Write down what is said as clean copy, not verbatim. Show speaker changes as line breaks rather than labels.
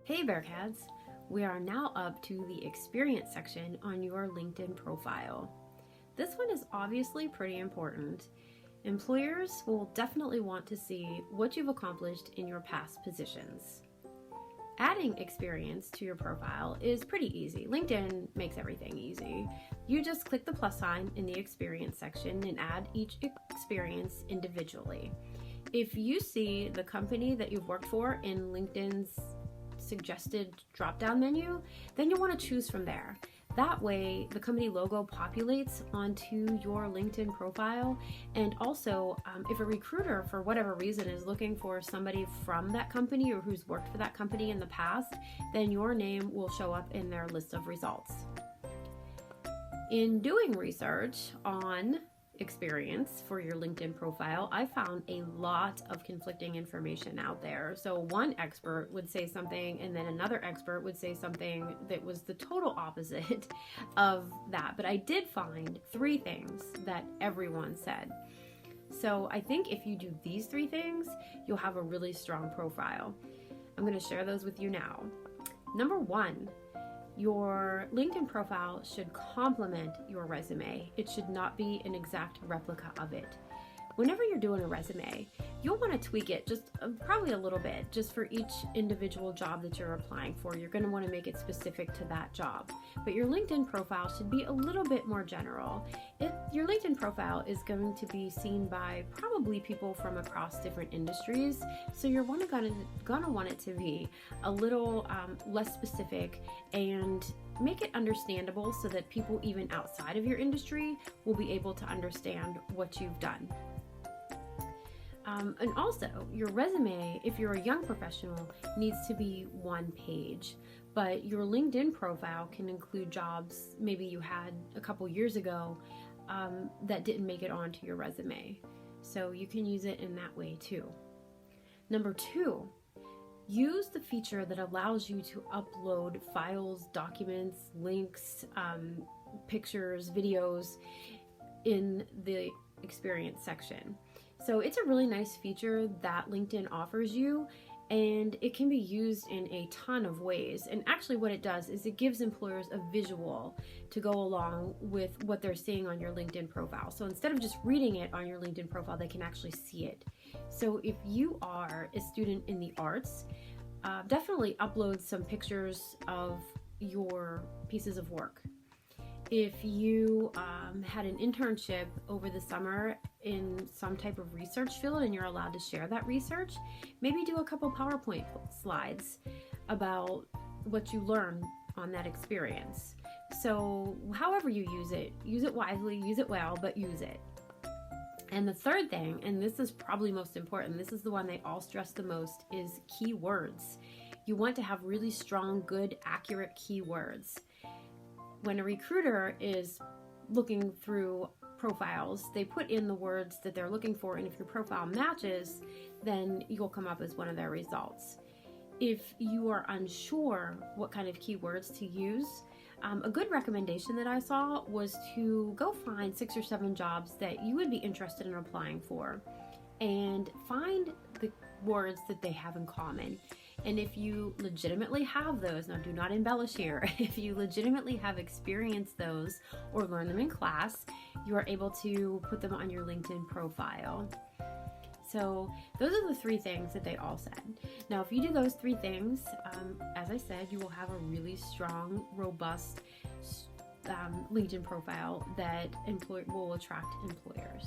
Hey Bearcats! We are now up to the experience section on your LinkedIn profile. This one is obviously pretty important. Employers will definitely want to see what you've accomplished in your past positions. Adding experience to your profile is pretty easy. LinkedIn makes everything easy. You just click the plus sign in the experience section and add each experience individually. If you see the company that you've worked for in LinkedIn's suggested drop-down menu, then you'll want to choose from there. That way, the company logo populates onto your LinkedIn profile. And also, if a recruiter, for whatever reason, is looking for somebody from that company or who's worked for that company in the past, then your name will show up in their list of results. In doing research on experience for your LinkedIn profile, I found a lot of conflicting information out there. So one expert would say something and then another expert would say something that was the total opposite of that. But I did find 3 things that everyone said. So I think if you do these 3 things, you'll have a really strong profile. I'm going to share those with you now. Number 1, your LinkedIn profile should complement your resume. It should not be an exact replica of it. Whenever you're doing a resume, you'll want to tweak it just probably a little bit, just for each individual job that you're applying for. You're going to want to make it specific to that job. But your LinkedIn profile should be a little bit more general. Your LinkedIn profile is going to be seen by probably people from across different industries, so you're gonna want it to be a little less specific and make it understandable so that people even outside of your industry will be able to understand what you've done. And also, your resume, if you're a young professional, needs to be 1 page. But your LinkedIn profile can include jobs maybe you had a couple years ago that didn't make it onto your resume. So you can use it in that way too. Number 2, use the feature that allows you to upload files, documents, links, pictures, videos in the experience section. So it's a really nice feature that LinkedIn offers you, and it can be used in a ton of ways. And actually what it does is it gives employers a visual to go along with what they're seeing on your LinkedIn profile. So instead of just reading it on your LinkedIn profile, they can actually see it. So if you are a student in the arts, definitely upload some pictures of your pieces of work. If you had an internship over the summer in some type of research field and you're allowed to share that research, maybe do a couple PowerPoint slides about what you learned on that experience. So however you use it wisely, use it well, but use it. And the third thing, and this is probably most important, this is the one they all stress the most, is keywords. You want to have really strong, good, accurate keywords. When a recruiter is looking through profiles, they put in the words that they're looking for, and if your profile matches, then you'll come up as one of their results. If you are unsure what kind of keywords to use, a good recommendation that I saw was to go find 6 or 7 jobs that you would be interested in applying for and find the words that they have in common. And if you legitimately have those, now do not embellish here, if you legitimately have experienced those or learned them in class, you are able to put them on your LinkedIn profile. So those are the 3 things that they all said. Now, if you do those 3 things, as I said, you will have a really strong, robust LinkedIn profile that will attract employers.